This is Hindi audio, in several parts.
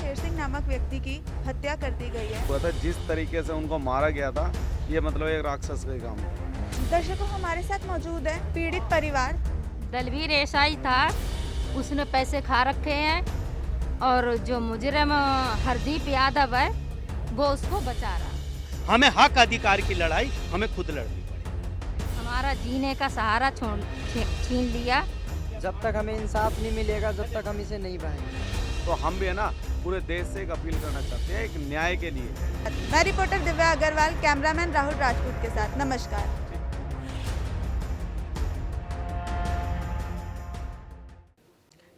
शेर सिंह नामक व्यक्ति की हत्या कर दी गई है। हुआ था जिस तरीके से उनको मारा गया था, ये मतलब एक राक्षस का काम है। दर्शकों, हमारे साथ मौजूद है पीड़ित परिवार। दलवीर ऐसा ही था, उसने पैसे खा रखे हैं और जो मुजरिम हरदीप यादव है वो उसको बचा रहा। हमें हक अधिकार की लड़ाई हमें खुद लड़नी पड़ेगी। हमारा जीने का सहारा छीन लिया। जब तक हमें इंसाफ नहीं मिलेगा, जब तक हम इसे नहीं पाएंगे। तो हम भी है ना पूरे देश से एक अपील करना चाहते हैं, एक न्याय के लिए। मैं रिपोर्टर दिव्या अग्रवाल, कैमरामैन राहुल राजपूत के साथ। नमस्कार।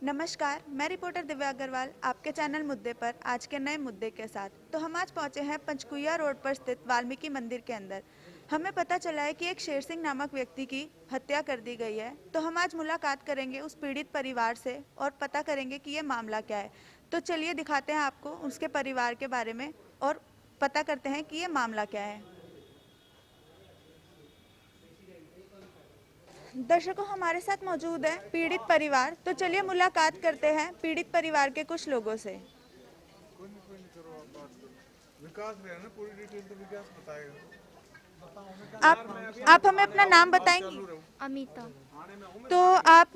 नमस्कार, मैं रिपोर्टर दिव्या अग्रवाल आपके चैनल मुद्दे पर आज के नए मुद्दे के साथ। तो हम आज पहुंचे हैं पंचकुइया रोड पर स्थित वाल्मीकि मंदिर के अंदर। हमें पता चला है कि एक शेर सिंह नामक व्यक्ति की हत्या कर दी गई है। तो हम आज मुलाकात करेंगे उस पीड़ित परिवार से और पता करेंगे कि ये मामला क्या है। तो चलिए दिखाते हैं आपको उसके परिवार के बारे में और पता करते हैं कि ये मामला क्या है। दर्शकों, हमारे साथ मौजूद है पीड़ित परिवार। तो चलिए मुलाकात करते हैं पीड़ित परिवार के कुछ लोगों से। विकास है ना, पूरी डिटेल तो विकास बताएगा। आप हमें अपना नाम बताएंगी? अमिता। तो आप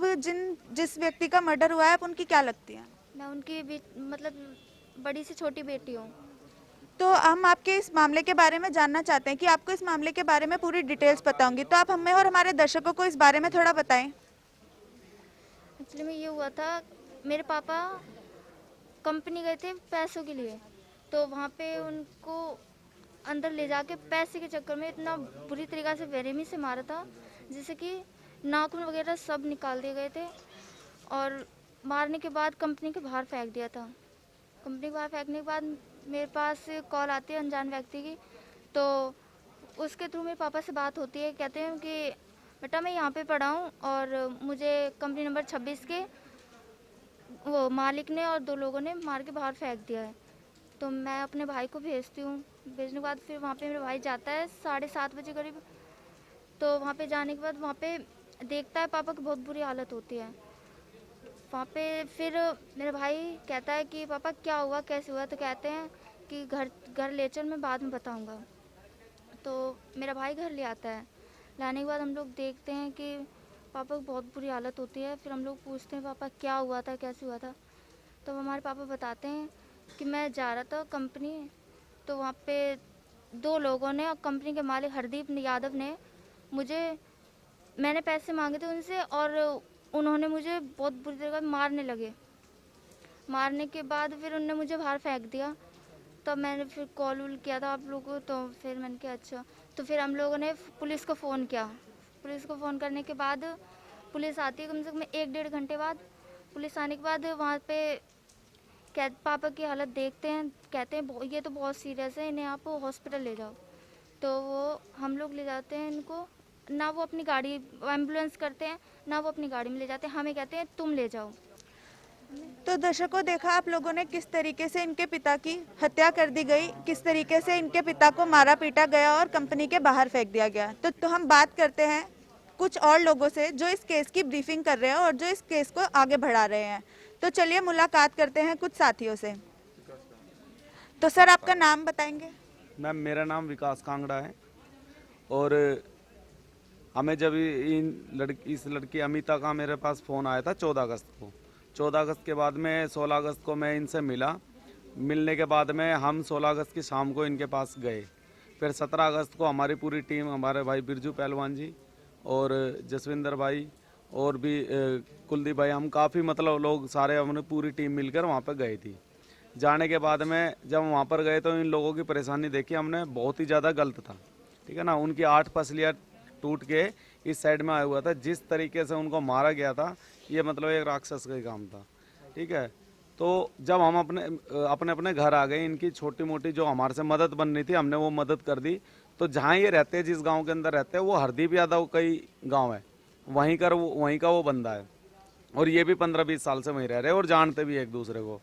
जिस व्यक्ति का मर्डर हुआ है, आप उनकी क्या लगती हैं? मैं उनकी मतलब बड़ी से छोटी बेटी हूँ। तो हम आपके इस मामले के बारे में जानना चाहते हैं कि आपको इस मामले के बारे में पूरी डिटेल्स पता होंगी। तो आप हमें और हमारे दर्शकों को इस बारे में थोड़ा बताएं। एक्चुअली में ये हुआ था, मेरे पापा कंपनी गए थे पैसों के लिए, तो वहाँ पे उनको अंदर ले जाके पैसे के चक्कर में इतना बुरी तरीक़ा से बेरहमी से मारा था, जिससे कि नाखून वगैरह सब निकाल दिए गए थे और मारने के बाद कंपनी के बाहर फेंक दिया था। कंपनी के बाहर फेंकने के बाद मेरे पास कॉल आती है अनजान व्यक्ति की, तो उसके थ्रू मेरे पापा से बात होती है। कहते हैं कि बेटा मैं यहाँ पे पढ़ा हूँ और मुझे कंपनी नंबर 26 के वो मालिक ने और 2 लोगों ने मार के बाहर फेंक दिया है। तो मैं अपने भाई को भेजती हूँ। भेजने के बाद फिर वहाँ पे मेरा भाई जाता है 7:30 बजे करीब। तो वहाँ पे जाने के बाद वहाँ पे देखता है पापा की बहुत बुरी हालत होती है। वहाँ पे फिर मेरा भाई कहता है कि पापा क्या हुआ, कैसे हुआ? तो कहते हैं कि घर ले चल, मैं बाद में बताऊँगा। तो मेरा भाई घर ले आता है। लाने के बाद हम लोग देखते हैं कि पापा की बहुत बुरी हालत होती है। फिर हम लोग पूछते हैं पापा क्या हुआ था, कैसे हुआ था? तो हमारे पापा बताते हैं कि मैं जा रहा था कंपनी, तो वहाँ पे 2 लोगों ने और कंपनी के मालिक हरदीप यादव ने मैंने पैसे मांगे थे उनसे और उन्होंने मुझे बहुत बुरी तरह मारने लगे। मारने के बाद फिर उन्होंने मुझे बाहर फेंक दिया। तब मैंने फिर कॉल किया था आप लोगों को, तो फिर मैंने कहा अच्छा। तो फिर हम लोगों ने पुलिस को फ़ोन किया। पुलिस को फ़ोन करने के बाद पुलिस आती है कम से कम 1-1.5 घंटे बाद। पुलिस आने के बाद वहाँ पे पापा की हालत देखते हैं, कहते हैं ये तो बहुत सीरियस है, इन्हें आप हॉस्पिटल ले जाओ। तो वो हम लोग ले जाते हैं इनको। ना वो अपनी गाड़ी एम्बुलेंस करते हैं, ना वो अपनी गाड़ी में ले जाते हैं, हमें कहते हैं तुम ले जाओ। तो दर्शकों, देखा आप लोगों ने किस तरीके से इनके पिता की हत्या कर दी गई, किस तरीके से इनके पिता को मारा पीटा गया और कंपनी के बाहर फेंक दिया गया। तो हम बात करते हैं कुछ और लोगों से जो इस केस की ब्रीफिंग कर रहे हैं और जो इस केस को आगे बढ़ा रहे हैं। तो चलिए मुलाकात करते हैं कुछ साथियों से। तो सर, आपका नाम बताएंगे? मैम, मेरा नाम विकास कांगड़ा है और हमें जब इस लड़की अमिता का मेरे पास फ़ोन आया था 14 अगस्त को। 14 अगस्त के बाद में 16 अगस्त को मैं इनसे मिला। मिलने के बाद में हम 16 अगस्त की शाम को इनके पास गए। फिर 17 अगस्त को हमारी पूरी टीम, हमारे भाई बिरजू पहलवान जी और जसविंदर भाई और भी कुलदीप भाई, हम काफ़ी मतलब लोग सारे हमने पूरी टीम मिलकर वहाँ पर गए थी। जाने के बाद में जब वहाँ पर गए तो इन लोगों की परेशानी देखी हमने, बहुत ही ज़्यादा गलत था। ठीक है ना, उनकी 8 पसलियाँ टूट के इस साइड में आया हुआ था। जिस तरीके से उनको मारा गया था, ये मतलब एक राक्षस का काम था। ठीक है, तो जब हम अपने घर आ गए, इनकी छोटी मोटी जो हमारे से मदद बननी थी हमने वो मदद कर दी। तो जहाँ ये रहते हैं, जिस गांव के अंदर रहते हैं, वो हरदीप यादव का ही गाँव है, वहीं का वो बंदा है और ये भी 15-20 साल से वहीं रह रहे हैं और जानते भी एक दूसरे को।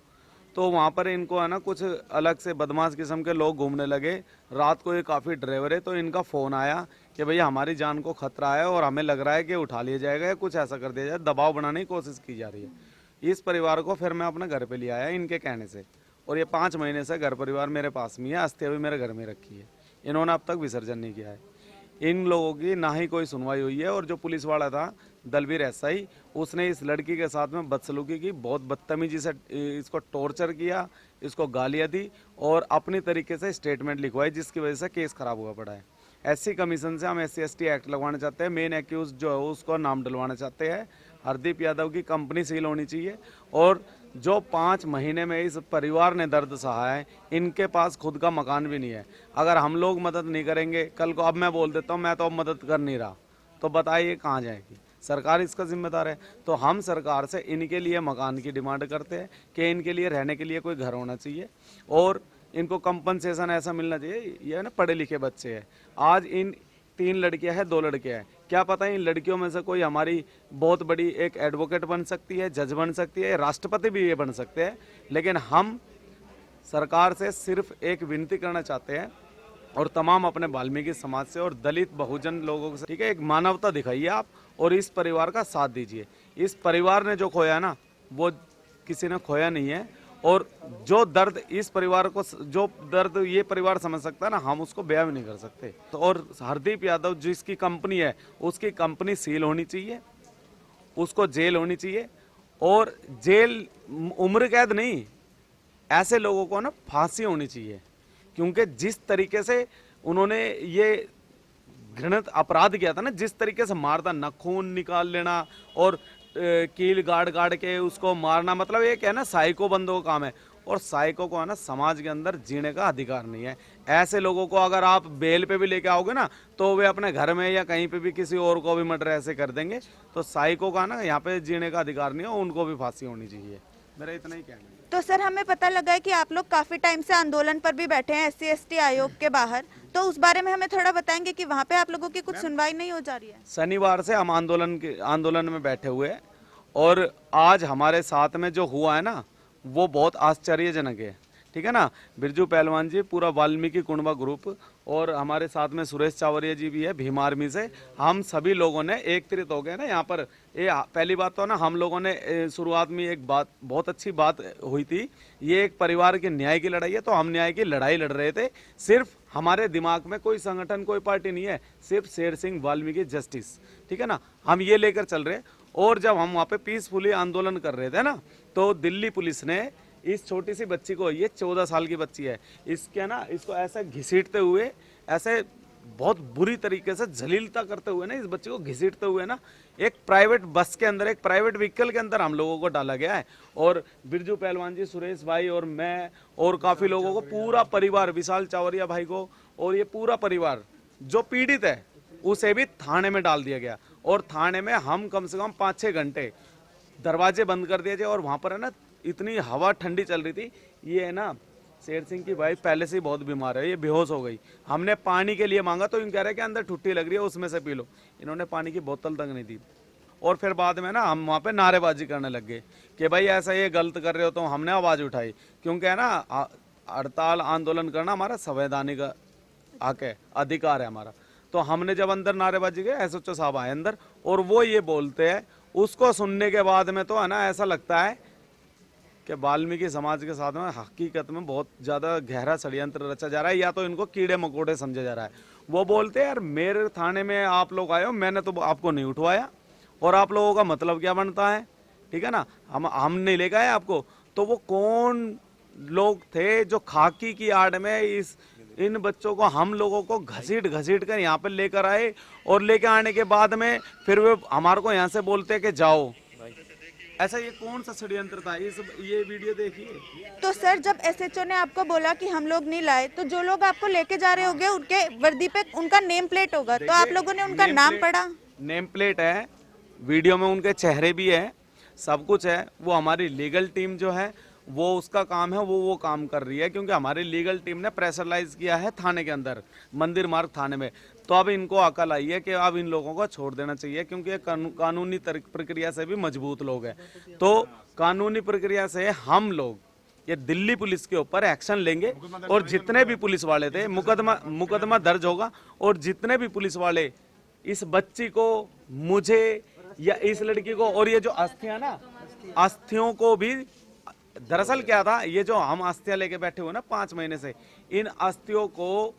तो वहाँ पर इनको है ना कुछ अलग से बदमाश किस्म के लोग घूमने लगे। रात को ये काफ़ी ड्राइवर है, तो इनका फ़ोन आया कि भैया हमारी जान को खतरा है और हमें लग रहा है कि उठा लिया जाएगा या कुछ ऐसा कर दिया जाए, दबाव बनाने की कोशिश की जा रही है। इस परिवार को फिर मैं अपने घर पे ले आया इनके कहने से और ये 5 महीने से घर परिवार मेरे पास में है, अस्थियां भी मेरे घर में रखी है। इन्होंने अब तक विसर्जन नहीं किया है। इन लोगों की ना ही कोई सुनवाई हुई है। और जो पुलिस वाला था दलवीर एसआई, उसने इस लड़की के साथ में बदसलूकी की, बहुत बदतमीजी से इसको टॉर्चर किया, इसको गालियाँ दी और अपनी तरीके से स्टेटमेंट लिखवाई, जिसकी वजह से केस खराब हुआ पड़ा है। एससी कमीशन से हम SC/ST एक्ट लगवाना चाहते हैं। मेन एक्यूज जो है उसको नाम डलवाना चाहते हैं। हरदीप यादव की कंपनी सील होनी चाहिए। और जो 5 महीने में इस परिवार ने दर्द सहा है, इनके पास खुद का मकान भी नहीं है। अगर हम लोग मदद नहीं करेंगे, कल को अब मैं बोल देता हूँ मैं तो अब मदद कर नहीं रहा, तो बताइए कहाँ जाएगी सरकार? इसका जिम्मेदार है। तो हम सरकार से इनके लिए मकान की डिमांड करते हैं कि इनके लिए रहने के लिए कोई घर होना चाहिए और इनको कंपनसेशन ऐसा मिलना चाहिए। ये ना पढ़े लिखे बच्चे हैं। आज इन 3 लड़कियां हैं, 2 लड़के हैं, क्या पता इन लड़कियों में से कोई हमारी बहुत बड़ी एक एडवोकेट बन सकती है, जज बन सकती है, राष्ट्रपति भी ये बन सकते हैं। लेकिन हम सरकार से सिर्फ एक विनती करना चाहते हैं और तमाम अपने वाल्मीकि समाज से और दलित बहुजन लोगों से, ठीक है, एक मानवता दिखाइए आप और इस परिवार का साथ दीजिए। इस परिवार ने जो खोया ना, वो किसी ने खोया नहीं है। और जो दर्द इस परिवार को, जो दर्द ये परिवार समझ सकता है ना, हम उसको बयां भी नहीं कर सकते। तो और हरदीप यादव जिसकी कंपनी है, उसकी कंपनी सील होनी चाहिए, उसको जेल होनी चाहिए। और जेल उम्र कैद नहीं, ऐसे लोगों को ना फांसी होनी चाहिए। क्योंकि जिस तरीके से उन्होंने ये घृणित अपराध किया था ना, जिस तरीके से मारता, नाखून निकाल लेना और कील गाड़ के उसको मारना, मतलब ये क्या है ना, साइको बंदों का काम है। और साइको को है ना समाज के अंदर जीने का अधिकार नहीं है। ऐसे लोगों को अगर आप बेल पे भी लेके आओगे ना, तो वे अपने घर में या कहीं पे भी किसी और को भी मर्डर ऐसे कर देंगे। तो साइको का ना यहाँ पे जीने का अधिकार नहीं है, उनको भी फांसी होनी चाहिए। मेरा इतना ही कहना है। तो सर, हमें पता लगा है कि आप लोग काफी टाइम से आंदोलन पर भी बैठे हैं SC/ST आयोग के बाहर, तो उस बारे में हमें थोड़ा बताएंगे कि वहाँ पे आप लोगों की कुछ सुनवाई नहीं हो जा रही है? शनिवार से हम आंदोलन में बैठे हुए हैं और आज हमारे साथ में जो हुआ है ना, वो बहुत आश्चर्यजनक है। ठीक है ना, बिरजू पहलवान जी, पूरा वाल्मीकि कुंडवा ग्रुप और हमारे साथ में सुरेश चावरिया जी भी है भीम आर्मी से। हम सभी लोगों ने एकत्रित हो गए ना यहाँ पर। ये पहली बात तो ना, हम लोगों ने शुरुआत में एक बात, बहुत अच्छी बात हुई थी, ये एक परिवार के न्याय की लड़ाई है, तो हम न्याय की लड़ाई लड़ रहे थे। सिर्फ हमारे दिमाग में कोई संगठन, कोई पार्टी नहीं है, सिर्फ शेर सिंह वाल्मीकि जस्टिस, ठीक है ना, हम ये लेकर चल रहे हैं। और जब हम वहाँ पे पीसफुली आंदोलन कर रहे थे ना, तो दिल्ली पुलिस ने इस छोटी सी बच्ची को, ये 14 साल की बच्ची है, इसके ना, इसको ऐसे घसीटते हुए, ऐसे बहुत बुरी तरीके से जलीलता करते हुए ना, इस बच्ची को घसीटते हुए ना, एक प्राइवेट बस के अंदर, एक प्राइवेट व्हीकल के अंदर हम लोगों को डाला गया है। और बिरजू पहलवान जी, सुरेश भाई और मैं और काफ़ी लोगों को, पूरा परिवार, विशाल चावरिया भाई को और ये पूरा परिवार जो पीड़ित है, उसे भी थाने में डाल दिया गया। और थाने में हम कम से कम 5-6 घंटे दरवाजे बंद कर दिए थे। और वहाँ पर है ना, इतनी हवा ठंडी चल रही थी। ये है ना, शेर सिंह की वाइफ पहले से ही बहुत बीमार है, ये बेहोश हो गई। हमने पानी के लिए मांगा तो इन कह रहे हैं कि अंदर ठुट्टी लग रही है, उसमें से पी लो। इन्होंने पानी की बोतल तक नहीं दी। और फिर बाद में ना हम वहाँ पे नारेबाजी करने लग गए कि भाई ऐसा ये गलत कर रहे हो। तो हमने आवाज़ उठाई, क्योंकि है ना, हड़ताल आंदोलन करना हमारा संवैधानिक हक है, अधिकार है हमारा। तो हमने जब अंदर नारेबाजी की, SHO साहब आए अंदर और वो ये बोलते हैं, उसको सुनने के बाद में तो है ना, ऐसा लगता है कि वाल्मीकि समाज के साथ में हकीकत में बहुत ज़्यादा गहरा षड्यंत्र रचा जा रहा है, या तो इनको कीड़े मकोड़े समझा जा रहा है। वो बोलते हैं, यार मेरे थाने में आप लोग आए हो, मैंने तो आपको नहीं उठवाया, और आप लोगों का मतलब क्या बनता है, ठीक है ना, हम नहीं लेकर आए आपको। तो वो कौन लोग थे जो खाकी की आड़ में इन बच्चों को, हम लोगों को घसीट कर यहाँ पर लेकर आए, और लेकर आने के बाद में फिर वे हमारे को यहाँ से बोलते कि जाओ। ऐसा ये कौन सा षड्यंत्र था? ये वीडियो देखिए। तो सर, जब SHO ने आपको बोला कि हम लोग नहीं लाए, तो जो लोग आपको लेके जा रहे होंगे, उनके वर्दी पे उनका नेम प्लेट होगा, तो आप लोगों ने उनका नाम पढ़ा? नेम प्लेट है, वीडियो में उनके चेहरे भी है, सब कुछ है। वो हमारी लीगल टीम जो है, वो उसका काम है, वो काम कर रही है, क्योंकि हमारी लीगल टीम ने प्रेशराइज किया है थाने के अंदर, मंदिर मार्ग थाने में। तो अब इनको अकल आई है कि अब इन लोगों को छोड़ देना चाहिए, क्योंकि ये कानूनी प्रक्रिया से भी मजबूत लोग हैं। तो कानूनी प्रक्रिया से हम लोग ये दिल्ली पुलिस के ऊपर एक्शन लेंगे, और जितने भी पुलिस वाले थे, मुकदमा दर्ज होगा। और जितने भी पुलिस वाले इस बच्ची को, मुझे या इस लड़की को, और ये जो अस्थियां ना, अस्थियों को भी दरअसल क्या था, ये जो हम अस्थियां लेके बैठे हुए ना 5 महीने से, इन अस्थियों को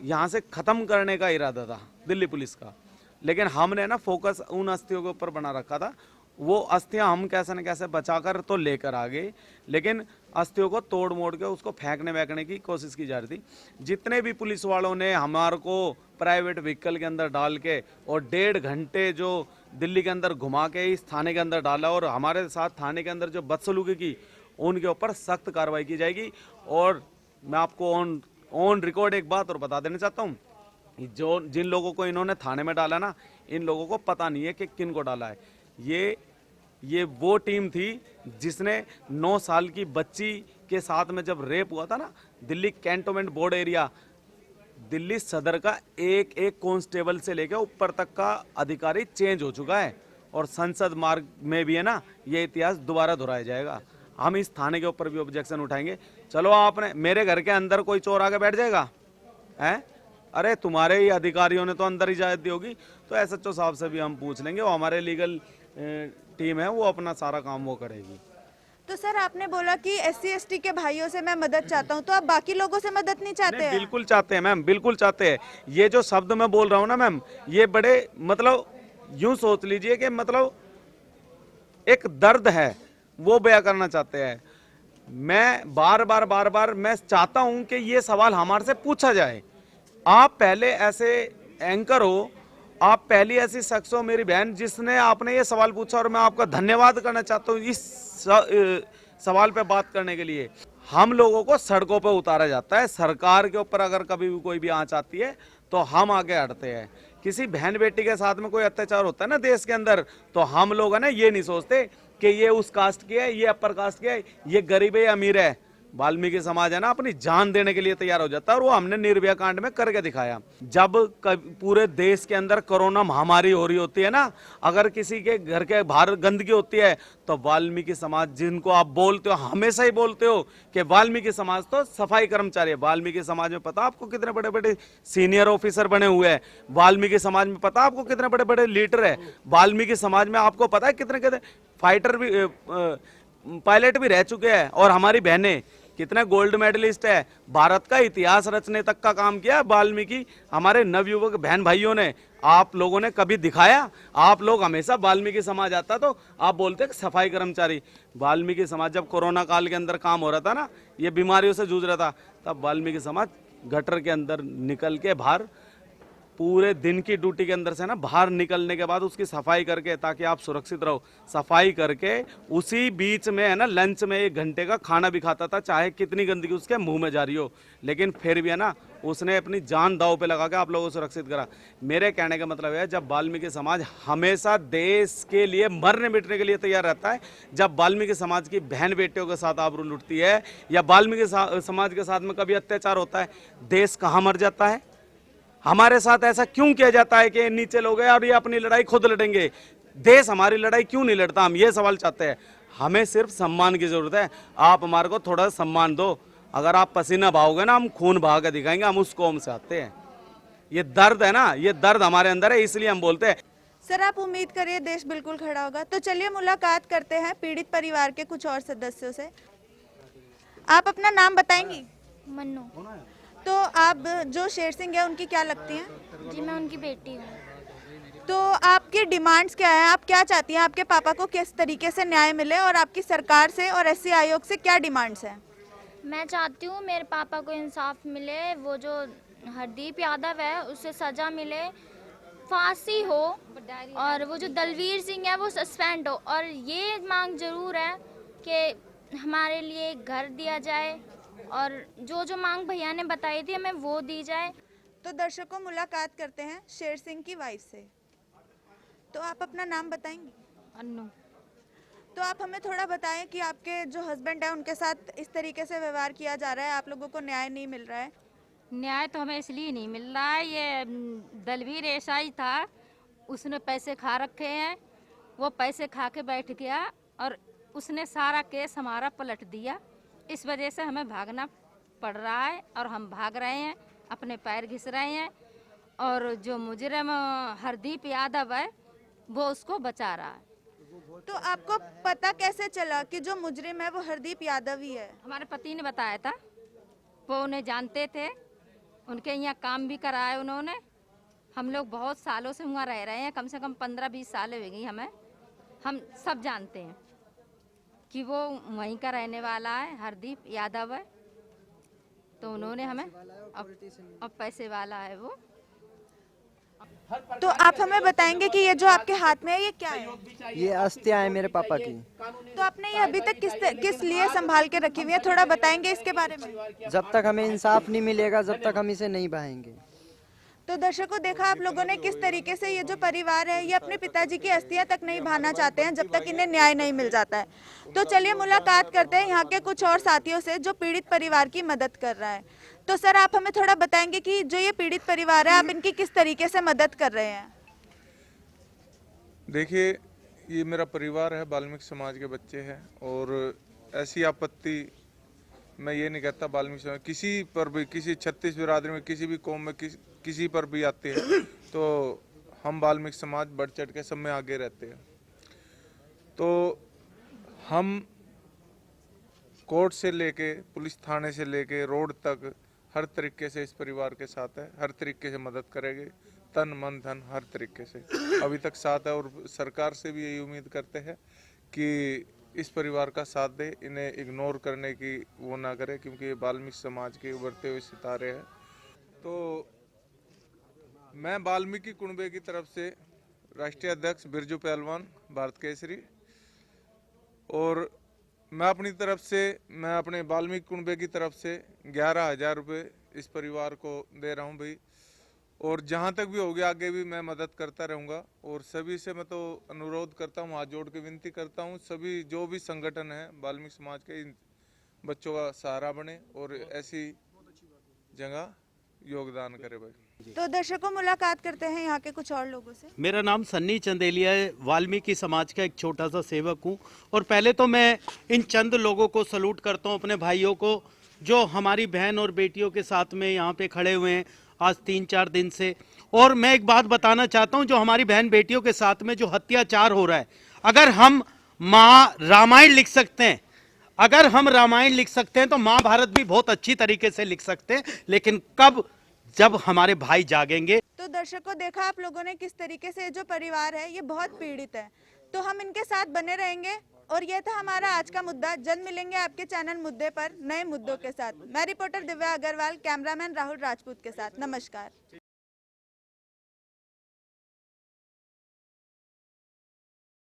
यहाँ से खत्म करने का इरादा था दिल्ली पुलिस का, लेकिन हमने ना फोकस उन अस्थियों के ऊपर बना रखा था। वो अस्थियां हम कैसे न कैसे बचाकर तो लेकर आ गए, लेकिन अस्थियों को तोड़ मोड़ के उसको फेंकने वैकने की कोशिश की जा रही थी। जितने भी पुलिस वालों ने हमारे को प्राइवेट व्हीकल के अंदर डाल के और 1.5 घंटे जो दिल्ली के अंदर घुमा के इस थाने के अंदर डाला और हमारे साथ थाने के अंदर जो बदसलूकी की, उनके ऊपर सख्त कार्रवाई की जाएगी। और मैं आपको ऑन रिकॉर्ड एक बात और बता देना चाहता हूँ, जो जिन लोगों को इन्होंने थाने में डाला ना, इन लोगों को पता नहीं है कि किन को डाला है। ये वो टीम थी जिसने 9 साल की बच्ची के साथ में जब रेप हुआ था ना, Delhi cantonment board area, Delhi सदर का एक एक कांस्टेबल से लेकर ऊपर तक का अधिकारी चेंज हो चुका है। और संसद मार्ग में भी है ना, ये इतिहास दोबारा दोहराया जाएगा। हम इस थाने के ऊपर भी ऑब्जेक्शन उठाएंगे। चलो, आपने मेरे घर के अंदर कोई चोर आके बैठ जाएगा है, अरे तुम्हारे ही अधिकारियों ने तो अंदर इजाजत दी होगी। तो एसएचओ साहब से भी हम पूछ लेंगे, वो हमारे लीगल टीम है, वो अपना सारा काम वो करेगी। तो सर, आपने बोला कि SC/ST के भाइयों से मैं मदद चाहता हूं, तो आप बाकी लोगों से मदद नहीं चाहते हैं? बिल्कुल चाहते हैं मैम, बिल्कुल चाहते हैं। ये जो शब्द मैं बोल रहा हूँ ना मैम, ये बड़े मतलब यूं सोच लीजिए कि मतलब एक दर्द है, वो बयां करना चाहते हैं। मैं बार बार मैं चाहता हूं कि ये सवाल हमारे से पूछा जाए। आप पहले ऐसे एंकर हो, आप पहली ऐसी शख्स हो मेरी बहन जिसने आपने ये सवाल पूछा, और मैं आपका धन्यवाद करना चाहता हूँ इस सवाल पे बात करने के लिए। हम लोगों को सड़कों पे उतारा जाता है, सरकार के ऊपर अगर कभी भी कोई भी आंच आती है तो हम आगे हटते हैं। किसी बहन बेटी के साथ में कोई अत्याचार होता है ना देश के अंदर, तो हम लोग है ना ये नहीं सोचते कि ये उस कास्ट की है, ये अपर कास्ट की है, ये गरीब है या अमीर है। वाल्मीकि समाज है ना अपनी जान देने के लिए तैयार हो जाता है, और वो हमने निर्भया कांड में करके दिखाया। जब पूरे देश के अंदर कोरोना महामारी हो रही होती है ना, अगर किसी के घर के बाहर गंदगी होती है तो वाल्मीकि समाज, जिनको आप बोलते हो, हमेशा ही बोलते हो कि वाल्मीकि समाज तो सफाई कर्मचारी है। वाल्मीकि समाज में पता आपको कितने बड़े बड़े सीनियर ऑफिसर बने हुए हैं, वाल्मीकि समाज में पता आपको कितने बड़े बड़े लीडर है, वाल्मीकि समाज में आपको पता है कितने कितने फाइटर भी, पायलट भी रह चुके हैं, और हमारी बहनें कितने गोल्ड मेडलिस्ट है। भारत का इतिहास रचने तक का काम किया वाल्मीकि हमारे नवयुवक बहन भाइयों ने। आप लोगों ने कभी दिखाया? आप लोग हमेशा वाल्मीकि समाज आता तो आप बोलते सफाई कर्मचारी। वाल्मीकि समाज जब कोरोना काल के अंदर काम हो रहा था ना, ये बीमारियों से जूझ रहा था, तब वाल्मीकि समाज गटर के अंदर निकल के बाहर, पूरे दिन की ड्यूटी के अंदर से ना बाहर निकलने के बाद उसकी सफाई करके, ताकि आप सुरक्षित रहो, सफाई करके उसी बीच में है ना लंच में 1 घंटे का खाना भी खाता था, चाहे कितनी गंदगी उसके मुंह में जा रही हो, लेकिन फिर भी है ना उसने अपनी जान दांव पे लगा के आप लोगों को सुरक्षित करा। मेरे कहने का मतलब है, जब वाल्मीकि समाज हमेशा देश के लिए मरने मिटने के लिए तैयार रहता है, जब वाल्मीकि समाज की बहन बेटियों के साथ आबरू लुटती है या वाल्मीकि समाज के साथ में कभी अत्याचार होता है, देश कहाँ मर जाता है? हमारे साथ ऐसा क्यों किया जाता है कि नीचे लोग हैं और ये अपनी लड़ाई खुद लड़ेंगे? देश हमारी लड़ाई क्यों नहीं लड़ता? हम ये सवाल चाहते हैं। हमें सिर्फ सम्मान की जरूरत है, आप हमारे को थोड़ा सम्मान दो। अगर आप पसीना बहाओगे ना, हम खून बहा के दिखाएंगे, हम उस कौम से आते हैं। ये दर्द है ना, ये दर्द हमारे अंदर है, इसलिए हम बोलते हैं। सर, आप उम्मीद करिए देश बिल्कुल खड़ा होगा। तो चलिए मुलाकात करते हैं पीड़ित परिवार के कुछ और सदस्यों से। आप अपना नाम बताएंगी? मन्नू। तो आप जो शेर सिंह है उनकी क्या लगती हैं? जी, मैं उनकी बेटी हूँ। तो आपकी डिमांड्स क्या है? आप क्या चाहती हैं आपके पापा को किस तरीके से न्याय मिले, और आपकी सरकार से और SC आयोग से क्या डिमांड्स हैं? मैं चाहती हूँ मेरे पापा को इंसाफ मिले, वो जो हरदीप यादव है उसे सज़ा मिले, फांसी हो, और वो जो दलवीर सिंह है वो सस्पेंड हो। और ये मांग ज़रूर है कि हमारे लिए घर दिया जाए, और जो जो मांग भैया ने बताई थी हमें वो दी जाए। तो दर्शकों, मुलाकात करते हैं शेर सिंह की वाइफ से। तो आप अपना नाम बताएंगी? अन्नू। तो आप हमें थोड़ा बताएं कि आपके जो हस्बैंड है उनके साथ इस तरीके से व्यवहार किया जा रहा है, आप लोगों को न्याय नहीं मिल रहा है। न्याय तो हमें इसलिए नहीं मिल रहा है, ये दलवीर ऐसा ही था, उसने पैसे खा रखे हैं, वो पैसे खा के बैठ गया और उसने सारा केस हमारा पलट दिया। इस वजह से हमें भागना पड़ रहा है और हम भाग रहे हैं, अपने पैर घिस रहे हैं, और जो मुजरिम हरदीप यादव है वो उसको बचा रहा है। तो आपको पता कैसे चला कि जो मुजरिम है वो हरदीप यादव ही है? हमारे पति ने बताया था, वो उन्हें जानते थे, उनके यहाँ काम भी कराया उन्होंने। हम लोग बहुत सालों से वहाँ रह रहे हैं, कम से कम 15-20 साल हो गई हमें। हम सब जानते हैं कि वो वहीं का रहने वाला है, हरदीप यादव है। तो उन्होंने हमें अब पैसे वाला है वो। तो आप हमें बताएंगे कि ये जो आपके हाथ में है ये क्या है? ये अस्थियां हैं मेरे पापा की। तो आपने ये अभी तक किस लिए संभाल के रखी हुई है, थोड़ा बताएंगे इसके बारे में? जब तक हमें इंसाफ नहीं मिलेगा जब तक हम इसे नहीं बहाएंगे। तो दर्शकों, देखा आप लोगों ने किस तरीके से ये जो परिवार है ये अपने पिताजी की अस्थियां तक नहीं बहाना चाहते हैं जब तक इन्हें न्याय नहीं मिल जाता है। तो चलिए मुलाकात करते हैं यहाँ के कुछ और साथियों से जो पीड़ित परिवार की मदद कर रहा है। तो सर, आप हमें थोड़ा बताएंगे कि जो ये पीड़ित परिवार है आप इनकी किस तरीके से मदद कर रहे हैं? देखिए, ये मेरा परिवार है, वाल्मीकि समाज के बच्चे हैं, और ऐसी आपत्ति मैं ये नहीं कहता वाल्मीकि समाज किसी पर भी, किसी 36 बिरादरी में, किसी भी कौम में किसी पर भी आती है तो हम वाल्मीकि समाज बढ़ चढ़ के सब में आगे रहते हैं। तो हम कोर्ट से लेके, पुलिस थाने से लेके, रोड तक हर तरीके से इस परिवार के साथ है, हर तरीके से मदद करेंगे, तन मन धन हर तरीके से अभी तक साथ है। और सरकार से भी यही उम्मीद करते हैं कि इस परिवार का साथ दे, इन्हें इग्नोर करने की वो ना करे, क्योंकि ये वाल्मीकि समाज के उभरते हुए सितारे हैं। तो मैं वाल्मीकि कुनबे की तरफ से राष्ट्रीय अध्यक्ष बिरजू पहलवान भारत केसरी, और मैं अपनी तरफ से, मैं अपने वाल्मीकि कुनबे की तरफ से 11,000 रुपये इस परिवार को दे रहा हूँ भाई। और जहाँ तक भी होगी आगे भी मैं मदद करता रहूँगा। और सभी से मैं तो अनुरोध करता हूँ, हाथ जोड़ के विनती करता हूँ, सभी जो भी संगठन है वाल्मीकि समाज के, इन बच्चों का सहारा बने और ऐसी जगह योगदान करे भाई। तो दर्शकों, मुलाकात करते हैं यहाँ के कुछ और लोगों से। मेरा नाम सन्नी चंदेलिया है, वाल्मीकि समाज का एक छोटा सा सेवक हूँ। और पहले तो मैं इन चंद लोगों को सलूट करता हूँ, अपने भाइयों को जो हमारी बहन और बेटियों के साथ में यहाँ पे खड़े हुए हैं आज 3-4 दिन से। और मैं एक बात बताना चाहता हूँ, जो हमारी बहन बेटियों के साथ में जो अत्याचार हो रहा है, अगर हम रामायण लिख सकते हैं, अगर हम रामायण लिख सकते हैं तो महाभारत भी बहुत अच्छी तरीके से लिख सकते हैं, लेकिन कब, जब हमारे भाई जागेंगे। तो दर्शकों, देखा आप लोगों ने किस तरीके से जो परिवार है ये बहुत पीड़ित है, तो हम इनके साथ बने रहेंगे। और यह था हमारा आज का मुद्दा। जल्द मिलेंगे आपके चैनल मुद्दे पर नए मुद्दों के साथ। मैं रिपोर्टर दिव्या अग्रवाल, कैमरामैन राहुल राजपूत के साथ। नमस्कार।